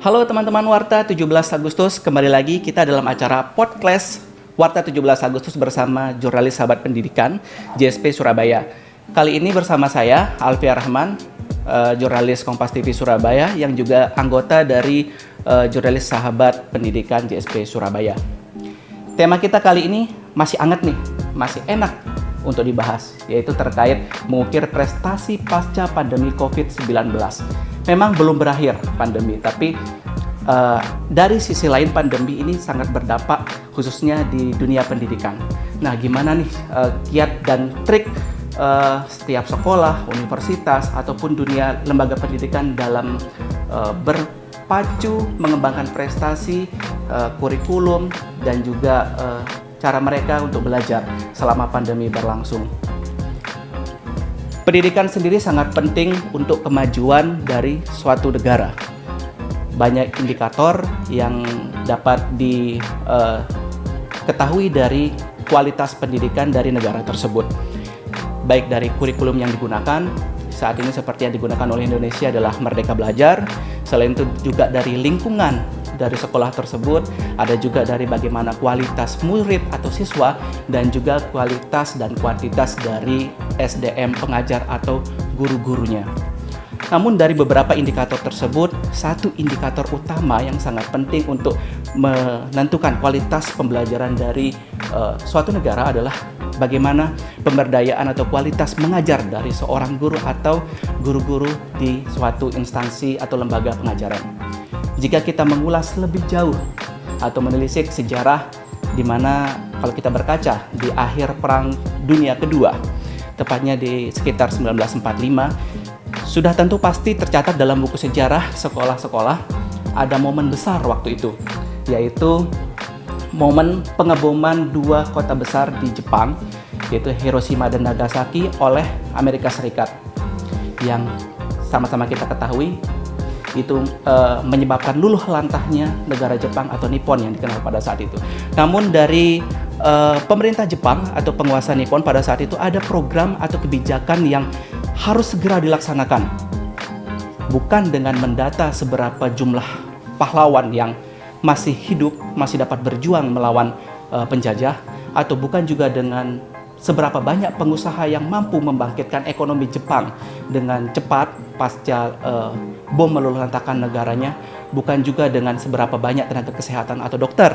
Halo teman-teman Warta 17 Agustus, kembali lagi kita dalam acara podcast Warta 17 Agustus bersama jurnalis sahabat pendidikan JSP Surabaya. Kali ini bersama saya Alfia Rahman, jurnalis Kompas TV Surabaya yang juga anggota dari jurnalis sahabat pendidikan JSP Surabaya. Tema kita kali ini masih hangat nih, masih enak untuk dibahas, yaitu terkait mengukir prestasi pasca pandemi COVID-19. Memang belum berakhir pandemi, tapi dari sisi lain pandemi ini sangat berdampak khususnya di dunia pendidikan. Nah, gimana nih kiat dan trik setiap sekolah, universitas, ataupun dunia lembaga pendidikan dalam berpacu mengembangkan prestasi, kurikulum, dan juga cara mereka untuk belajar selama pandemi berlangsung. Pendidikan sendiri sangat penting untuk kemajuan dari suatu negara. Banyak indikator yang dapat diketahui dari kualitas pendidikan dari negara tersebut. Baik dari kurikulum yang digunakan, saat ini seperti yang digunakan oleh Indonesia adalah Merdeka Belajar. Selain itu juga dari lingkungan dari sekolah tersebut, ada juga dari bagaimana kualitas murid atau siswa, dan juga kualitas dan kuantitas dari SDM pengajar atau guru-gurunya. Namun dari beberapa indikator tersebut, satu indikator utama yang sangat penting untuk menentukan kualitas pembelajaran dari suatu negara adalah bagaimana pemberdayaan atau kualitas mengajar dari seorang guru atau guru-guru di suatu instansi atau lembaga pengajaran. Jika kita mengulas lebih jauh atau menelisik sejarah di mana kalau kita berkaca di akhir Perang Dunia Kedua, tepatnya di sekitar 1945, sudah tentu pasti tercatat dalam buku sejarah sekolah-sekolah ada momen besar waktu itu, yaitu momen pengeboman dua kota besar di Jepang, yaitu Hiroshima dan Nagasaki oleh Amerika Serikat, yang sama-sama kita ketahui itu menyebabkan luluh lantahnya negara Jepang atau Nippon yang dikenal pada saat itu. Namun dari pemerintah Jepang atau penguasa Nippon pada saat itu ada program atau kebijakan yang harus segera dilaksanakan. Bukan dengan mendata seberapa jumlah pahlawan yang masih hidup, masih dapat berjuang melawan penjajah, atau bukan juga dengan seberapa banyak pengusaha yang mampu membangkitkan ekonomi Jepang dengan cepat pasca bom meluluhlantahkan negaranya, bukan juga dengan seberapa banyak tenaga kesehatan atau dokter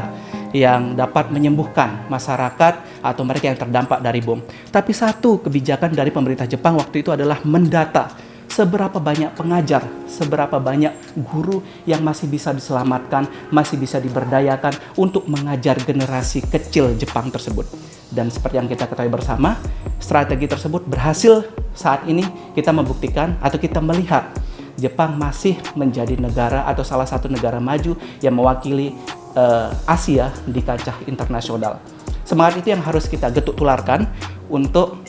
yang dapat menyembuhkan masyarakat atau mereka yang terdampak dari bom. Tapi satu kebijakan dari pemerintah Jepang waktu itu adalah mendata seberapa banyak pengajar, seberapa banyak guru yang masih bisa diselamatkan, masih bisa diberdayakan untuk mengajar generasi kecil Jepang tersebut. Dan seperti yang kita ketahui bersama, strategi tersebut berhasil. Saat ini kita membuktikan atau kita melihat Jepang masih menjadi negara atau salah satu negara maju yang mewakili Asia di kancah internasional. Semangat itu yang harus kita getuk tularkan untuk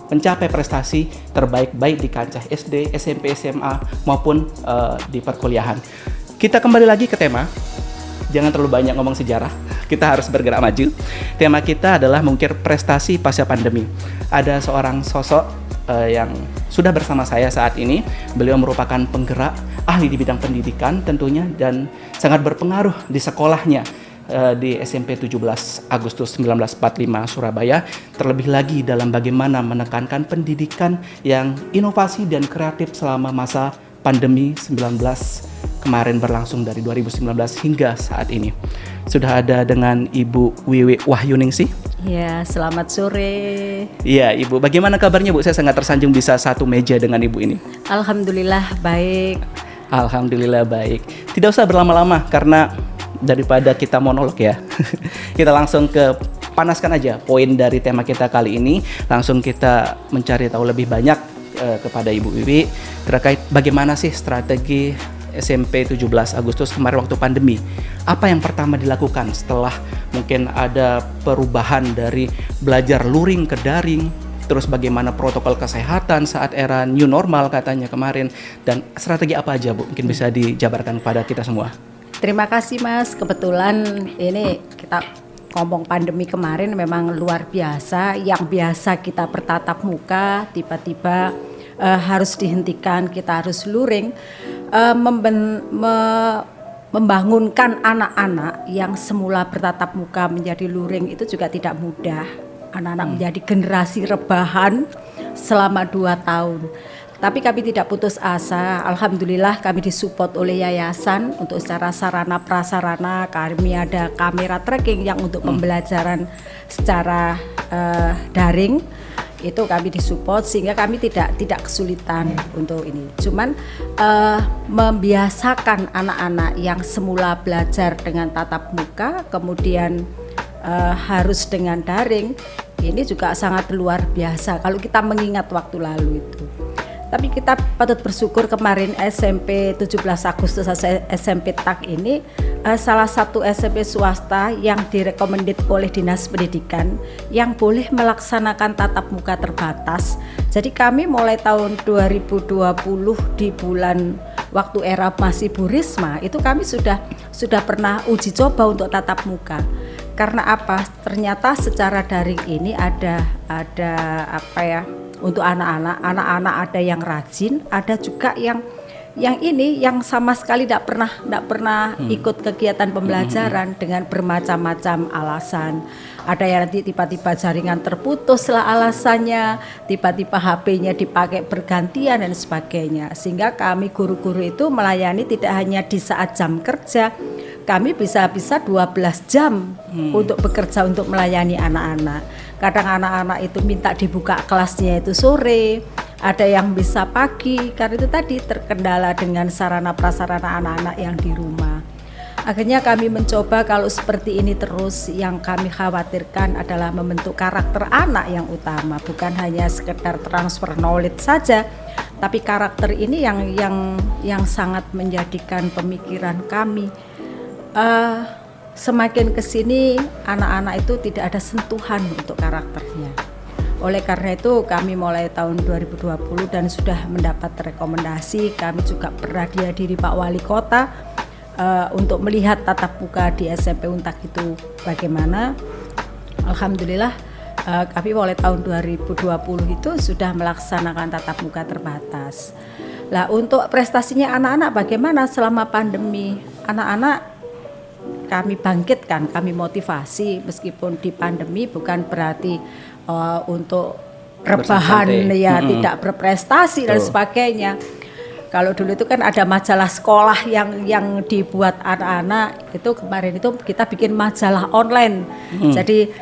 mencapai prestasi terbaik baik di kancah SD, SMP, SMA maupun di perkuliahan. Kita kembali lagi ke tema. Jangan terlalu banyak ngomong sejarah, kita harus bergerak maju. Tema kita adalah mengukir prestasi pasca pandemi. Ada seorang sosok yang sudah bersama saya saat ini. Beliau merupakan penggerak, ahli di bidang pendidikan tentunya, dan sangat berpengaruh di sekolahnya di SMP 17 Agustus 1945 Surabaya. Terlebih lagi dalam bagaimana menekankan pendidikan yang inovasi dan kreatif selama masa pandemi 19 kemarin berlangsung dari 2019 hingga saat ini. Sudah ada dengan Ibu Wiwi Wahyuningsih. Ya, selamat sore. Iya, Ibu. Bagaimana kabarnya, Bu? Saya sangat tersanjung bisa satu meja dengan Ibu ini. Alhamdulillah baik. Alhamdulillah baik. Tidak usah berlama-lama karena daripada kita monolog ya. Kita langsung ke panaskan aja poin dari tema kita kali ini. Langsung kita mencari tahu lebih banyak kepada Ibu Wiwi terkait bagaimana sih strategi SMP 17 Agustus kemarin waktu pandemi. Apa yang pertama dilakukan setelah mungkin ada perubahan dari belajar luring ke daring, terus bagaimana protokol kesehatan saat era new normal katanya kemarin, dan strategi apa aja, Bu? Mungkin bisa dijabarkan kepada kita semua. Terima kasih Mas, kebetulan ini kita ngomong pandemi kemarin memang luar biasa. Yang biasa kita bertatap muka tiba-tiba harus dihentikan, kita harus luring. membangunkan anak-anak yang semula bertatap muka menjadi luring itu juga tidak mudah. Anak-anak menjadi generasi rebahan selama 2 tahun. Tapi kami tidak putus asa. Alhamdulillah kami disupport oleh yayasan untuk secara sarana prasarana. Kami ada kamera tracking yang untuk pembelajaran secara daring. Itu kami disupport sehingga kami tidak kesulitan untuk ini. Cuman membiasakan anak-anak yang semula belajar dengan tatap muka kemudian harus dengan daring, ini juga sangat luar biasa kalau kita mengingat waktu lalu itu. Tapi kita patut bersyukur kemarin SMP 17 Agustus SMP TAK ini salah satu SMP swasta yang direkomendit oleh Dinas Pendidikan yang boleh melaksanakan tatap muka terbatas. Jadi kami mulai tahun 2020 di bulan waktu era masih Bu Risma itu kami sudah pernah uji coba untuk tatap muka. Karena apa? Ternyata secara daring ini ada apa ya? Untuk anak-anak ada yang rajin, ada juga yang sama sekali tidak pernah ikut kegiatan pembelajaran dengan bermacam-macam alasan. Ada yang nanti tiba-tiba jaringan terputus lah alasannya, tiba-tiba HP-nya dipakai bergantian dan sebagainya. Sehingga kami guru-guru itu melayani tidak hanya di saat jam kerja, kami bisa 12 jam untuk bekerja untuk melayani anak-anak. Kadang anak-anak itu minta dibuka kelasnya itu sore, ada yang bisa pagi, karena itu tadi terkendala dengan sarana prasarana anak-anak yang di rumah. Akhirnya kami mencoba kalau seperti ini terus, yang kami khawatirkan adalah membentuk karakter anak yang utama, bukan hanya sekedar transfer knowledge saja, tapi karakter ini yang sangat menjadikan pemikiran kami. Semakin kesini anak-anak itu tidak ada sentuhan untuk karakternya. Oleh karena itu kami mulai tahun 2020 dan sudah mendapat rekomendasi. Kami juga pernah dihadiri Pak Wali Kota untuk melihat tatap muka di SMP Untak itu bagaimana. Alhamdulillah kami mulai tahun 2020 itu sudah melaksanakan tatap muka terbatas. Lah untuk prestasinya anak-anak bagaimana selama pandemi? Anak-anak kami bangkitkan, kami motivasi meskipun di pandemi bukan berarti untuk rebahan ya tidak berprestasi dan sebagainya. Kalau dulu itu kan ada majalah sekolah yang dibuat anak-anak, itu kemarin itu kita bikin majalah online. Jadi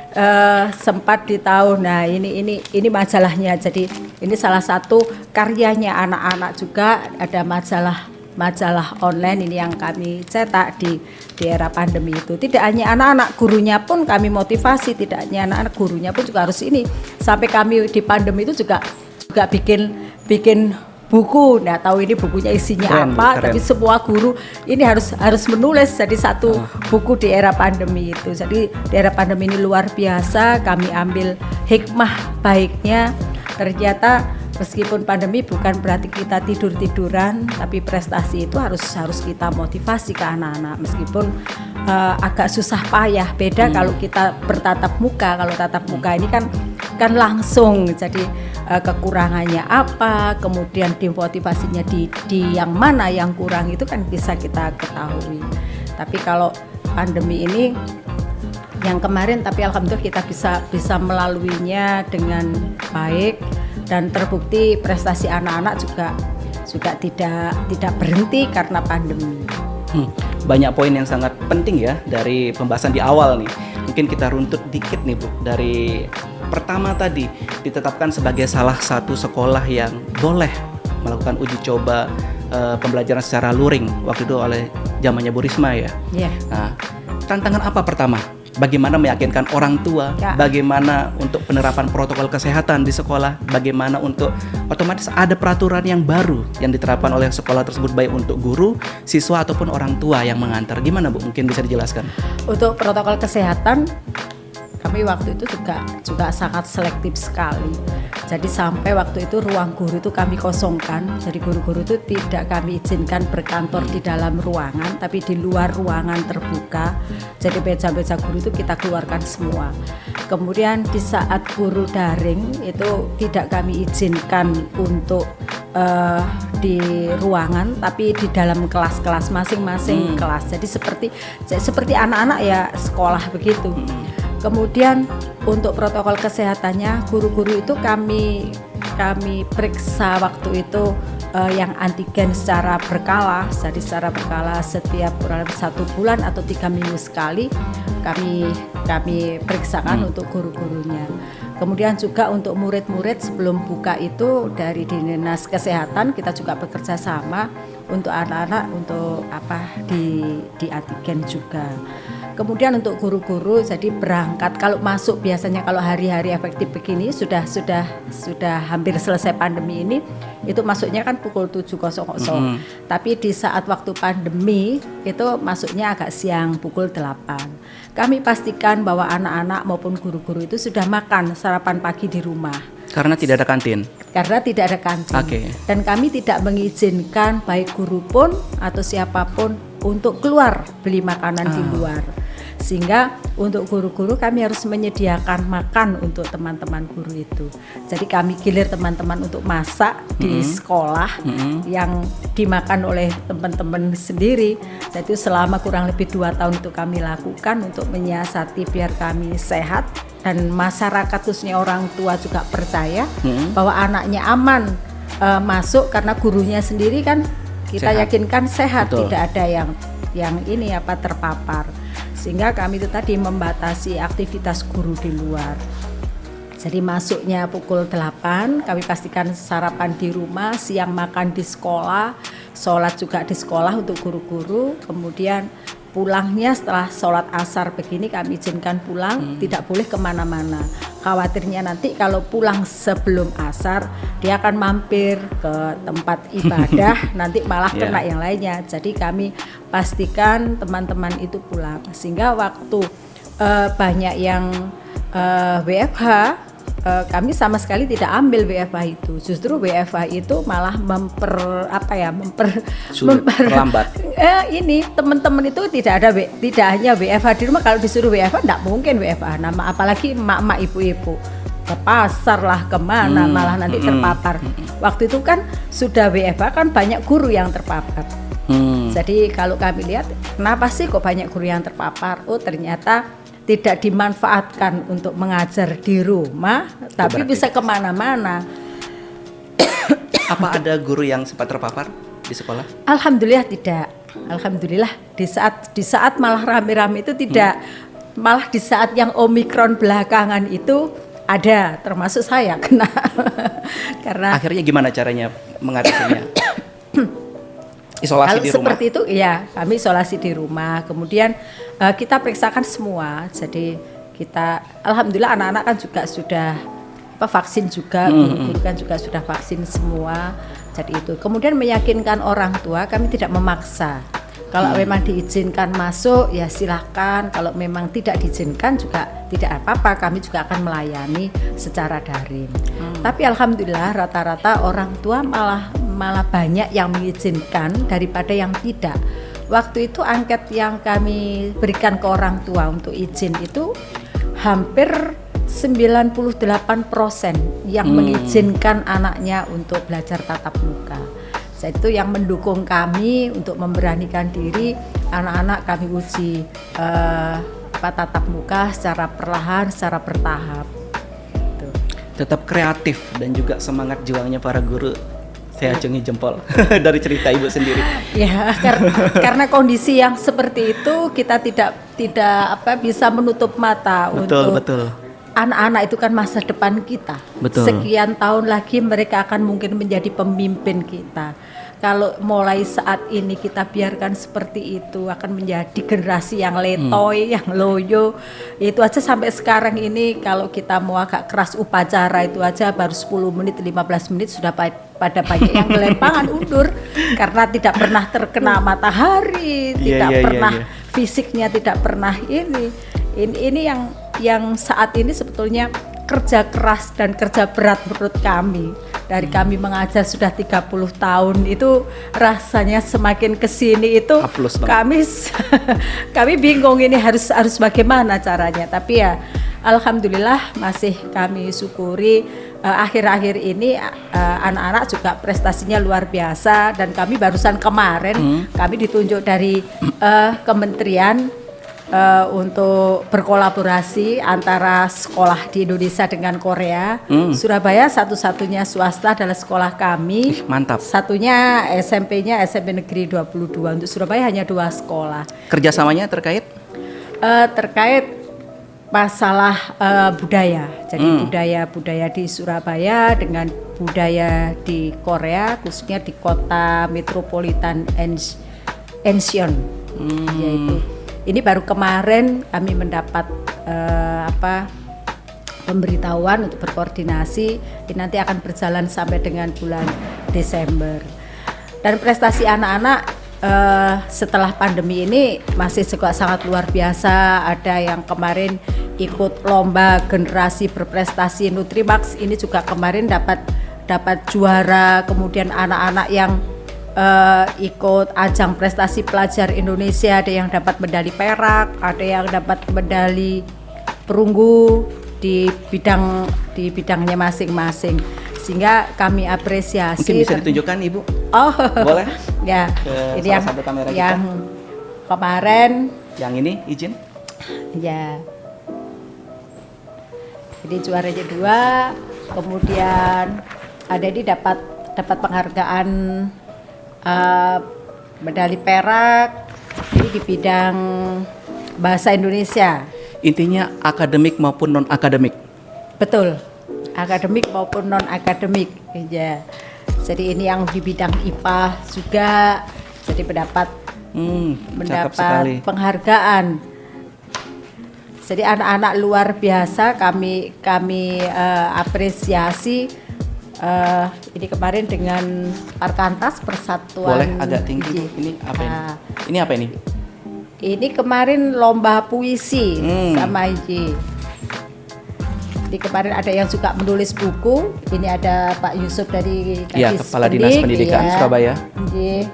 sempat di tahun, nah ini majalahnya. Jadi ini salah satu karyanya anak-anak juga, ada majalah online ini yang kami cetak di era pandemi itu. Tidak hanya anak-anak, gurunya pun kami motivasi, tidak hanya anak-anak, gurunya pun juga harus ini. Sampai kami di pandemi itu juga bikin buku. Nggak tahu ini bukunya isinya keren. Tapi semua guru ini harus menulis jadi satu buku di era pandemi itu. Jadi di era pandemi ini luar biasa, kami ambil hikmah baiknya. Ternyata meskipun pandemi bukan berarti kita tidur-tiduran, tapi prestasi itu harus kita motivasi ke anak-anak meskipun agak susah payah. Beda kalau kita bertatap muka. Kalau tatap muka ini kan langsung, jadi kekurangannya apa, kemudian dimotivasinya di yang mana yang kurang itu kan bisa kita ketahui. Tapi kalau pandemi ini yang kemarin, tapi alhamdulillah kita bisa melaluinya dengan baik. Dan terbukti prestasi anak-anak juga tidak berhenti karena pandemi. Banyak poin yang sangat penting ya dari pembahasan di awal nih. Mungkin kita runtut dikit nih Bu. Dari pertama tadi ditetapkan sebagai salah satu sekolah yang boleh melakukan uji coba pembelajaran secara luring waktu itu oleh zamannya Bu Risma ya. Yeah. Nah, tantangan apa pertama? Bagaimana meyakinkan orang tua, bagaimana untuk penerapan protokol kesehatan di sekolah, bagaimana untuk otomatis ada peraturan yang baru yang diterapkan oleh sekolah tersebut baik untuk guru, siswa ataupun orang tua yang mengantar. Gimana Bu? Mungkin bisa dijelaskan. Untuk protokol kesehatan kami waktu itu juga sangat selektif sekali. Jadi sampai waktu itu ruang guru itu kami kosongkan. Jadi guru-guru itu tidak kami izinkan berkantor di dalam ruangan, tapi di luar ruangan terbuka. Jadi meja-meja guru itu kita keluarkan semua. Kemudian di saat guru daring itu tidak kami izinkan untuk di ruangan tapi di dalam kelas-kelas masing-masing kelas. Jadi seperti anak-anak ya sekolah begitu. Kemudian untuk protokol kesehatannya guru-guru itu kami periksa waktu itu yang antigen secara berkala. Jadi secara berkala setiap kurang lebih 1 bulan atau 3 minggu sekali kami periksakan untuk guru-gurunya. Kemudian juga untuk murid-murid sebelum buka itu dari Dinas Kesehatan kita juga bekerja sama untuk anak-anak untuk di antigen juga. Kemudian untuk guru-guru jadi berangkat kalau masuk biasanya kalau hari-hari efektif begini sudah hampir selesai pandemi ini itu masuknya kan pukul 7.00. Tapi di saat waktu pandemi itu masuknya agak siang pukul 8. Kami pastikan bahwa anak-anak maupun guru-guru itu sudah makan sarapan pagi di rumah. Karena tidak ada kantin. Karena tidak ada kantin. Okay. Dan kami tidak mengizinkan baik guru pun atau siapapun untuk keluar beli makanan di luar. Sehingga untuk guru-guru kami harus menyediakan makan untuk teman-teman guru itu. Jadi kami gilir teman-teman untuk masak di sekolah yang dimakan oleh teman-teman sendiri. Jadi selama kurang lebih 2 tahun itu kami lakukan untuk menyiasati biar kami sehat dan masyarakat khususnya orang tua juga percaya bahwa anaknya aman masuk karena gurunya sendiri kan kita yakinkan sehat. Betul. Tidak ada yang ini terpapar. Sehingga kami itu tadi membatasi aktivitas guru di luar. Jadi masuknya pukul 8, kami pastikan sarapan di rumah, siang makan di sekolah, sholat juga di sekolah untuk guru-guru, kemudian pulangnya setelah sholat asar begini kami izinkan pulang, tidak boleh kemana-mana. Khawatirnya nanti kalau pulang sebelum asar, dia akan mampir ke tempat ibadah, nanti malah kena yang lainnya. Jadi kami pastikan teman-teman itu pulang. Sehingga waktu banyak yang WFH, kami sama sekali tidak ambil WFH itu. Justru WFH itu malah memperlambat. Ini teman-teman itu tidak hanya WFH di rumah. Kalau disuruh WFH tidak mungkin WFH. Nama apalagi emak-emak ibu-ibu ke pasar lah kemana malah nanti terpapar. Waktu itu kan sudah WFH kan banyak guru yang terpapar. Jadi kalau kami lihat kenapa sih kok banyak guru yang terpapar? Oh ternyata tidak dimanfaatkan untuk mengajar di rumah, tapi bisa kemana-mana. Apa ada guru yang sempat terpapar di sekolah? Alhamdulillah tidak. Alhamdulillah di saat malah rame-rame itu tidak. Malah di saat yang Omikron belakangan itu ada, termasuk saya kena. Karena akhirnya gimana caranya mengatasinya? Isolasi di rumah. Seperti itu, ya kami isolasi di rumah. Kemudian kita periksakan semua. Jadi kita, alhamdulillah anak-anak kan juga sudah vaksin juga, guru-guru kan juga sudah vaksin semua. Jadi itu. Kemudian meyakinkan orang tua, kami tidak memaksa. Kalau memang diizinkan masuk, ya silahkan. Kalau memang tidak diizinkan juga tidak apa-apa. Kami juga akan melayani secara daring. Tapi alhamdulillah rata-rata orang tua malah banyak yang mengizinkan daripada yang tidak. Waktu itu angket yang kami berikan ke orang tua untuk izin itu hampir 98% yang mengizinkan anaknya untuk belajar tatap muka. Itu yang mendukung kami untuk memberanikan diri anak-anak kami uji tatap muka secara perlahan, secara bertahap. Gitu. Tetap kreatif dan juga semangat juangnya para guru. Saya acungi jempol dari cerita Ibu sendiri. Ya, karena kondisi yang seperti itu kita tidak bisa menutup mata. Betul. Anak-anak itu kan masa depan kita. Betul. Sekian tahun lagi mereka akan mungkin menjadi pemimpin kita. Kalau mulai saat ini kita biarkan seperti itu akan menjadi generasi yang letoy, yang loyo. Itu aja sampai sekarang ini kalau kita mau agak keras upacara itu aja baru 10 menit, 15 menit sudah pada banyak yang gelempangan undur karena tidak pernah terkena matahari, fisiknya tidak pernah ini yang saat ini sebetulnya kerja keras dan kerja berat menurut kami. Dari kami mengajar sudah 30 tahun itu rasanya semakin kesini itu kami bingung ini harus bagaimana caranya. Tapi ya Alhamdulillah masih kami syukuri akhir-akhir ini anak-anak juga prestasinya luar biasa, dan kami barusan kemarin kami ditunjuk dari kementerian untuk berkolaborasi antara sekolah di Indonesia dengan Korea. Surabaya satu-satunya swasta adalah sekolah kami. Mantap. Satunya SMP-nya SMP Negeri 22. Untuk Surabaya hanya 2 sekolah. Kerjasamanya terkait? Terkait masalah budaya. Jadi budaya di Surabaya dengan budaya di Korea, khususnya di kota metropolitan Incheon, yaitu ini baru kemarin kami mendapat pemberitahuan untuk berkoordinasi. Ini nanti akan berjalan sampai dengan bulan Desember. Dan prestasi anak-anak setelah pandemi ini masih juga sangat luar biasa. Ada yang kemarin ikut lomba generasi berprestasi Nutrimax, ini juga kemarin dapat juara. Kemudian anak-anak yang ikut ajang prestasi pelajar Indonesia, ada yang dapat medali perak, ada yang dapat medali perunggu di bidangnya masing-masing, sehingga kami apresiasi. Mungkin bisa ditunjukkan Ibu? Oh, boleh? Ya, Ke ini salah satu kamera yang kita. Kemarin. Yang ini izin? Ya. Jadi juaranya 2, kemudian ada ini dapat penghargaan medali perak ini di bidang bahasa Indonesia. Intinya akademik maupun non akademik. Betul, akademik maupun non akademik. Ya. Jadi ini yang di bidang IPA juga, jadi mendapat penghargaan. Jadi anak-anak luar biasa kami apresiasi. Ini kemarin dengan Arkantas Persatuan. Boleh agak tinggi. Ini apa ini? Ini apa ini? Ini kemarin lomba puisi sama Iji. Jadi kemarin ada yang suka menulis buku. Ini ada Pak Yusuf dari Kadis Kepala Dinas Pendidikan Surabaya. Iji.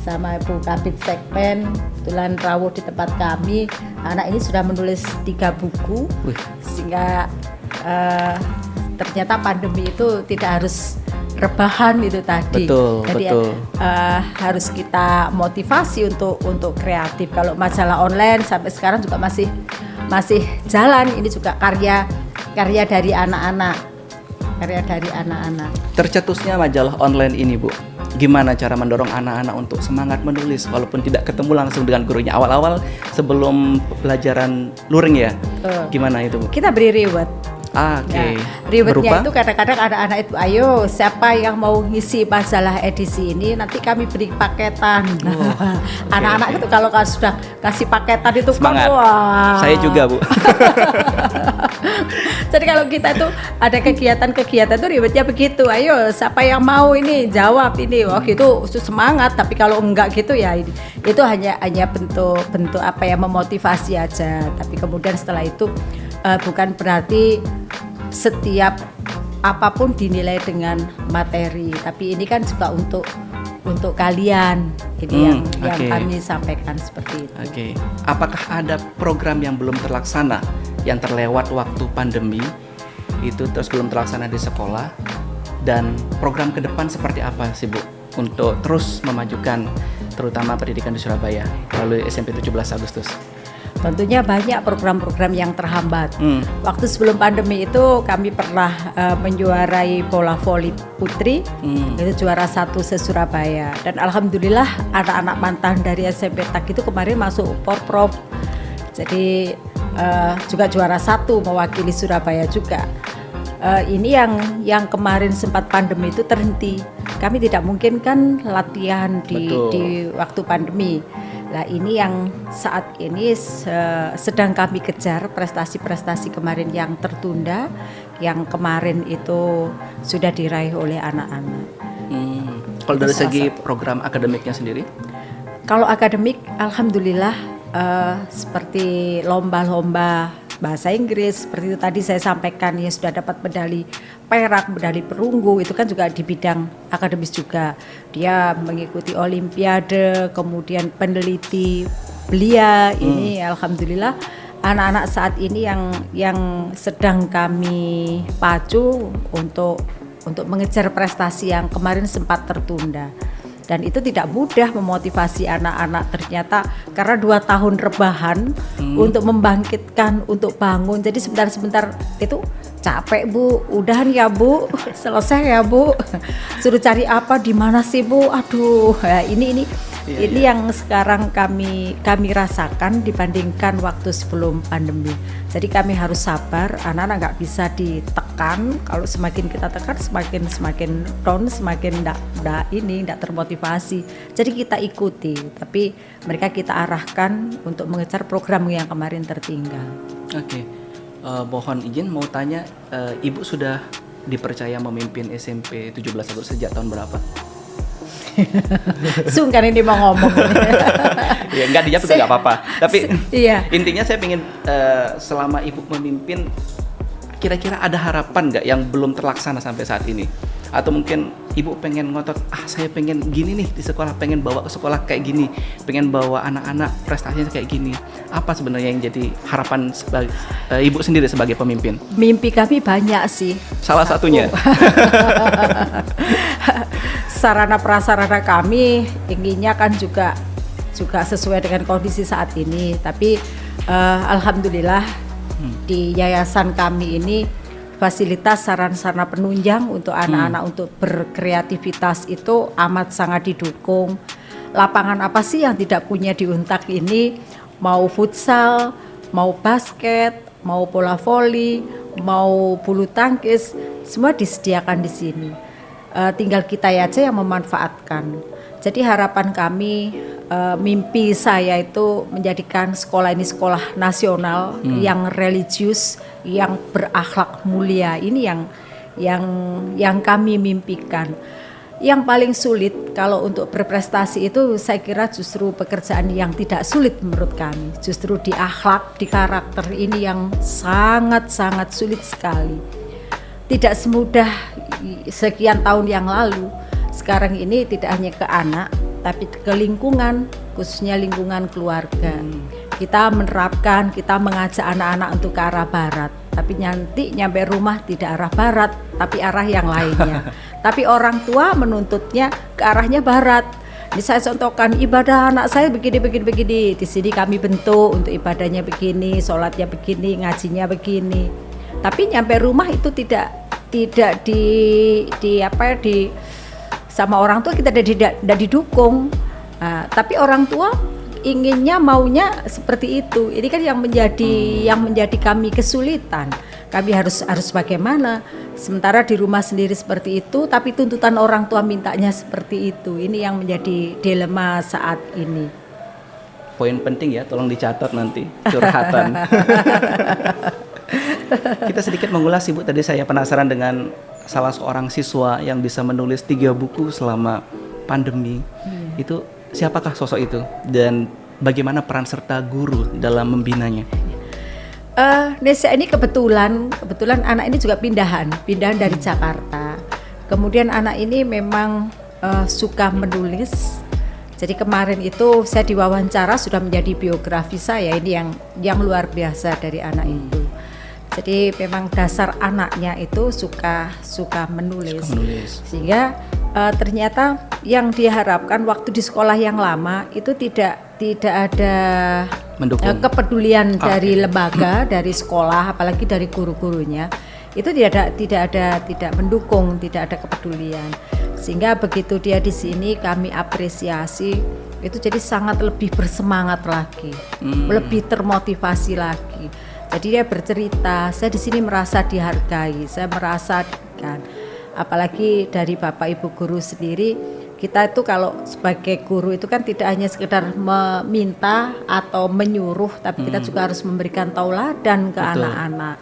Sama Ibu Kabid Segmen, kebetulan rawuh di tempat kami. Anak ini sudah menulis 3 buku. Sehingga ternyata pandemi itu tidak harus rebahan itu tadi. Jadi harus kita motivasi untuk kreatif. Kalau majalah online sampai sekarang juga masih jalan. Ini juga karya dari anak-anak. Tercetusnya majalah online ini, Bu, gimana cara mendorong anak-anak untuk semangat menulis walaupun tidak ketemu langsung dengan gurunya awal-awal sebelum pelajaran luring ya? Gimana itu, Bu? Kita beri reward. Oke. Rewardnya itu kadang-kadang anak-anak itu, ayo siapa yang mau ngisi majalah edisi ini nanti kami beri paketan. Anak-anak itu kalau sudah kasih paketan itu semangat. Wah. Saya juga, Bu. Jadi kalau kita tuh ada kegiatan itu rewardnya begitu, ayo siapa yang mau ini jawab ini, wah gitu semangat. Tapi kalau enggak gitu ya itu hanya bentuk apa ya, memotivasi aja. Tapi kemudian setelah itu bukan berarti setiap apapun dinilai dengan materi, tapi ini kan juga untuk kalian. Ini yang kami sampaikan seperti itu. Apakah ada program yang belum terlaksana, yang terlewat waktu pandemi itu terus belum terlaksana di sekolah, dan program ke depan seperti apa sih, Bu, untuk terus memajukan terutama pendidikan di Surabaya melalui SMP 17 Agustus? Tentunya banyak program-program yang terhambat. Waktu sebelum pandemi itu kami pernah menjuarai bola voli putri, itu juara 1 se-Surabaya. Dan alhamdulillah anak-anak mantan dari SMP TAK itu kemarin masuk Porprov. Jadi juga juara 1 mewakili Surabaya juga. Ini yang kemarin sempat pandemi itu terhenti. Kami tidak mungkin kan latihan di waktu pandemi. Nah ini yang saat ini sedang kami kejar, prestasi-prestasi kemarin yang tertunda, yang kemarin itu sudah diraih oleh anak-anak. Kalau dari segi program akademiknya sendiri? Kalau akademik, alhamdulillah seperti lomba-lomba bahasa Inggris, seperti itu tadi saya sampaikan, ya sudah dapat medali perak, medali perunggu, itu kan juga di bidang akademis juga. Dia mengikuti olimpiade, kemudian peneliti belia, ini alhamdulillah anak-anak saat ini yang sedang kami pacu untuk mengejar prestasi yang kemarin sempat tertunda. Dan itu tidak mudah memotivasi anak-anak ternyata karena 2 tahun rebahan untuk membangkitkan, untuk bangun. Jadi sebentar-sebentar itu capek Bu, udahan ya Bu, selesai ya Bu. Suruh cari apa, di mana sih Bu? Aduh, ya ini yang sekarang kami rasakan dibandingkan waktu sebelum pandemi. Jadi kami harus sabar, anak-anak nggak bisa ditekan. Kalau semakin kita tekan semakin down, semakin nggak termotivasi. Jadi kita ikuti, tapi mereka kita arahkan untuk mengejar program yang kemarin tertinggal. Oke. Mohon izin mau tanya, Ibu sudah dipercaya memimpin SMP 17 Agustus sejak tahun berapa? Sungkan ini mau ngomong. Ya nggak dijawab juga nggak apa-apa. Tapi iya. Intinya saya ingin selama Ibu memimpin, kira-kira ada harapan nggak yang belum terlaksana sampai saat ini? Atau mungkin Ibu pengen ngotot, saya pengen gini nih di sekolah, pengen bawa ke sekolah kayak gini, pengen bawa anak-anak prestasinya kayak gini. Apa sebenarnya yang jadi harapan Ibu sendiri sebagai pemimpin? Mimpi kami banyak sih. Salah satunya? Sarana prasarana kami inginnya kan juga sesuai dengan kondisi saat ini. Tapi alhamdulillah di yayasan kami ini fasilitas sarana penunjang untuk anak-anak untuk berkreativitas itu amat sangat didukung. Lapangan apa sih yang tidak punya di Untak ini? Mau futsal, mau basket, mau bola voli, mau bulu tangkis, semua disediakan di sini. Tinggal kita aja yang memanfaatkan. Jadi harapan kami, mimpi saya itu menjadikan sekolah ini sekolah nasional yang religius, yang berakhlak mulia. Ini yang kami mimpikan. Yang paling sulit kalau untuk berprestasi itu saya kira justru pekerjaan yang tidak sulit menurut kami. Justru di akhlak, di karakter ini yang sangat-sangat sulit sekali. Tidak semudah sekian tahun yang lalu. Sekarang ini tidak hanya ke anak, tapi ke lingkungan, khususnya lingkungan keluarga. Kita menerapkan, kita mengajak anak-anak untuk ke arah barat. Tapi nanti nyampe rumah tidak arah barat, tapi arah yang lainnya. Tapi orang tua menuntutnya ke arahnya barat. Ini saya contohkan ibadah anak saya begini. Di sini kami bentuk untuk ibadahnya begini, sholatnya begini, ngajinya begini. Tapi nyampe rumah itu tidak sama orang tua kita tidak didukung. Tapi orang tua inginnya maunya seperti itu. Ini kan yang menjadi kami kesulitan. Kami harus bagaimana? Sementara di rumah sendiri seperti itu, tapi tuntutan orang tua mintanya seperti itu. Ini yang menjadi dilema saat ini. Poin penting ya, tolong dicatat nanti curhatan. Kita sedikit mengulas Ibu, tadi saya penasaran dengan salah seorang siswa yang bisa menulis 3 buku selama pandemi. Itu siapakah sosok itu dan bagaimana peran serta guru dalam membinanya? Nesya ini kebetulan anak ini juga pindahan dari Jakarta. Kemudian anak ini memang suka menulis. Jadi kemarin itu saya diwawancara sudah menjadi biografi saya, ini yang luar biasa dari anak itu. Jadi memang dasar anaknya itu suka menulis. Sehingga ternyata yang diharapkan waktu di sekolah yang lama itu tidak ada kepedulian dari lembaga, dari sekolah, apalagi dari guru-gurunya. Itu tidak mendukung, tidak ada kepedulian. Sehingga begitu dia di sini kami apresiasi, itu jadi sangat lebih bersemangat lagi, lebih termotivasi lagi. Jadi dia bercerita, saya di sini merasa dihargai, saya merasa kan, apalagi dari Bapak Ibu guru sendiri, kita itu kalau sebagai guru itu kan tidak hanya sekedar meminta atau menyuruh, tapi kita juga harus memberikan tauladan ke anak-anak.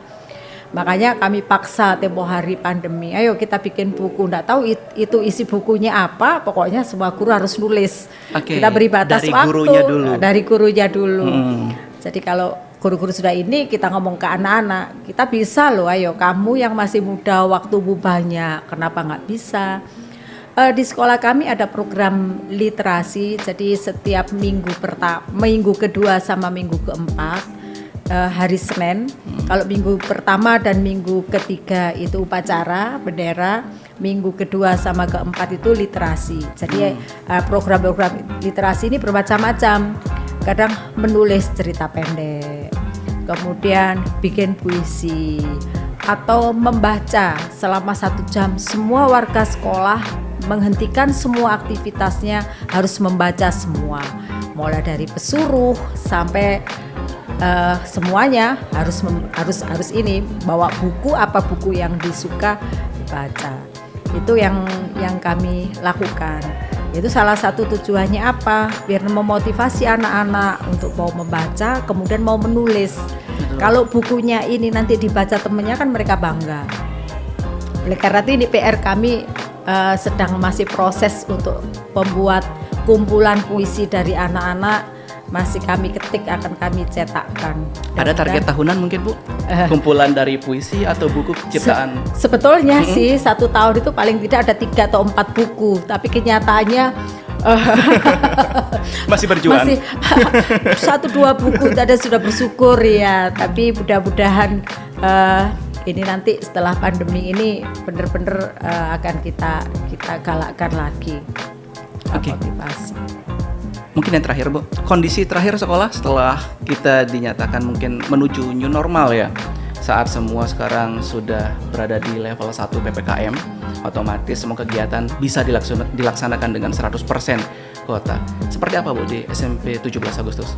Makanya kami paksa tempo hari pandemi, ayo kita bikin buku, nggak tahu itu isi bukunya apa, pokoknya semua guru harus nulis. Kita beri batas dari waktu dari gurunya dulu. Jadi kalau guru-guru sudah ini kita ngomong ke anak-anak, kita bisa loh, ayo kamu yang masih muda waktumu banyak, kenapa nggak bisa? Di sekolah kami ada program literasi, jadi setiap minggu kedua sama minggu keempat hari Senin. Kalau minggu pertama dan minggu ketiga itu upacara bendera, minggu kedua sama keempat itu literasi. Jadi program-program literasi ini bermacam-macam. Kadang menulis cerita pendek, kemudian bikin puisi, atau membaca selama 1 jam. Semua warga sekolah menghentikan semua aktivitasnya, harus membaca semua, mulai dari pesuruh sampai semuanya harus ini bawa buku, apa buku yang disuka baca. Itu yang kami lakukan. Itu salah satu tujuannya apa? Biar memotivasi anak-anak untuk mau membaca, kemudian mau menulis. Kalau bukunya ini nanti dibaca temennya kan mereka bangga. Oleh karena itu ini PR kami sedang masih proses untuk membuat kumpulan puisi dari anak-anak. Masih kami ketik, akan kami cetakkan. Ada target tahunan mungkin Bu? Kumpulan dari puisi atau buku ciptaan? Sebetulnya sih 1 tahun itu paling tidak ada 3 atau 4 buku. Tapi kenyataannya masih berjuang. Masih 1-2 buku ada sudah bersyukur ya. Tapi mudah-mudahan ini nanti setelah pandemi ini benar-benar akan kita galakkan lagi. Oke. Motivasi. Mungkin yang terakhir Bu, kondisi terakhir sekolah setelah kita dinyatakan mungkin menuju new normal ya. Saat semua sekarang sudah berada di level 1 PPKM, otomatis semua kegiatan bisa dilaksanakan dengan 100% kuota. Seperti apa Bu di SMP 17 Agustus?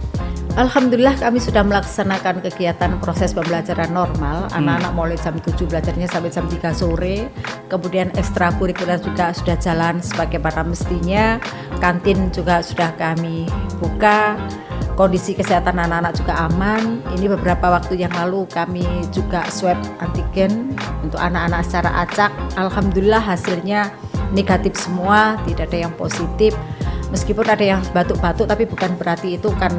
Alhamdulillah kami sudah melaksanakan kegiatan proses pembelajaran normal. Anak-anak mulai jam 7 belajarnya sampai jam 3 sore. Kemudian ekstrakurikuler juga sudah jalan sebagaimana mestinya. Kantin juga sudah kami buka. Kondisi kesehatan anak-anak juga aman. Ini beberapa waktu yang lalu kami juga swab antigen untuk anak-anak secara acak. Alhamdulillah hasilnya negatif semua, tidak ada yang positif. Meskipun ada yang batuk-batuk, tapi bukan berarti itu kan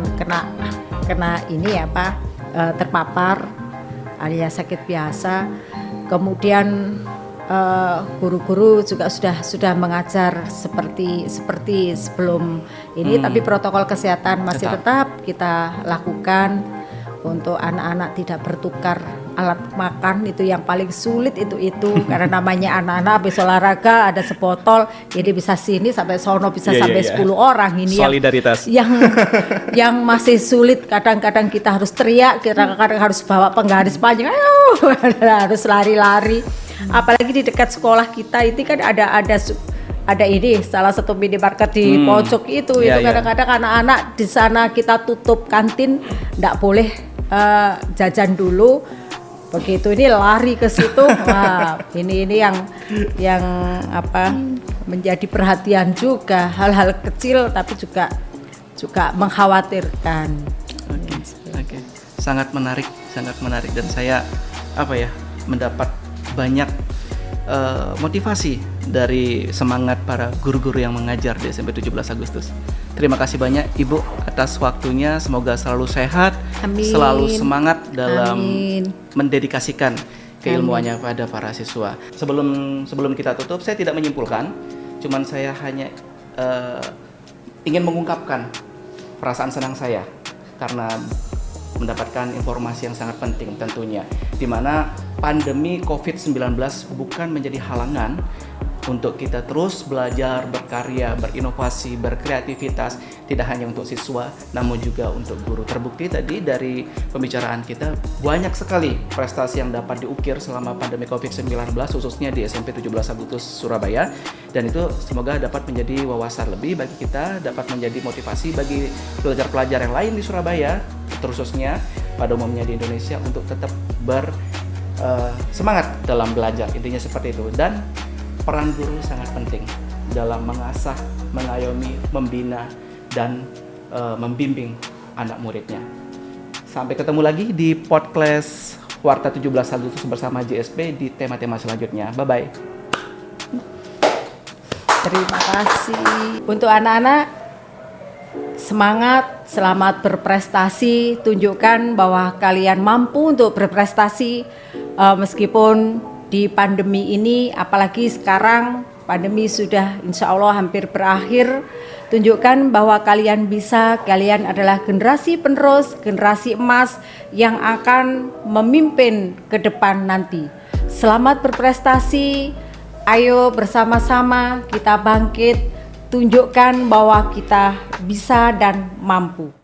kena ini ya Pak, terpapar alias sakit biasa. Kemudian guru-guru juga sudah mengajar seperti sebelum ini, tapi protokol kesehatan masih tetap kita lakukan untuk anak-anak tidak bertukar alat makan. Itu yang paling sulit itu karena namanya anak-anak habis olahraga ada sebotol, jadi bisa sini sampai sono bisa sampai 10 orang. Ini solidaritas yang masih sulit. Kadang-kadang kita harus teriak, kadang-kadang harus bawa penggaris panjang, ayo harus lari-lari. Apalagi di dekat sekolah kita itu kan ada ini salah satu minimarket di pojok itu kadang-kadang anak-anak di sana kita tutup kantin, enggak boleh jajan dulu. Begitu ini lari ke situ. Wah, ini yang apa menjadi perhatian juga, hal-hal kecil tapi juga mengkhawatirkan. Oke. Sangat menarik dan saya mendapat banyak motivasi dari semangat para guru-guru yang mengajar di SMP 17 Agustus. Terima kasih banyak Ibu atas waktunya. Semoga selalu sehat, selalu semangat dalam mendedikasikan keilmuannya pada para siswa. Sebelum kita tutup, saya tidak menyimpulkan, cuman saya hanya ingin mengungkapkan perasaan senang saya karena mendapatkan informasi yang sangat penting tentunya, di mana pandemi COVID-19 bukan menjadi halangan untuk kita terus belajar, berkarya, berinovasi, berkreativitas, tidak hanya untuk siswa, namun juga untuk guru. Terbukti tadi dari pembicaraan kita, banyak sekali prestasi yang dapat diukir selama pandemi COVID-19, khususnya di SMP 17 Agustus Surabaya, dan itu semoga dapat menjadi wawasan lebih bagi kita, dapat menjadi motivasi bagi pelajar-pelajar yang lain di Surabaya, khususnya pada umumnya di Indonesia, untuk tetap semangat dalam belajar. Intinya seperti itu. Dan peran guru sangat penting dalam mengasah, mengayomi, membina, dan membimbing anak muridnya. Sampai ketemu lagi di podcast Warta 17 Agustus bersama JSP di tema-tema selanjutnya. Bye-bye. Terima kasih. Untuk anak-anak, semangat, selamat berprestasi, tunjukkan bahwa kalian mampu untuk berprestasi meskipun di pandemi ini, apalagi sekarang pandemi sudah insya Allah hampir berakhir. Tunjukkan bahwa kalian bisa, kalian adalah generasi penerus, generasi emas yang akan memimpin ke depan nanti. Selamat berprestasi, ayo bersama-sama kita bangkit, tunjukkan bahwa kita bisa dan mampu.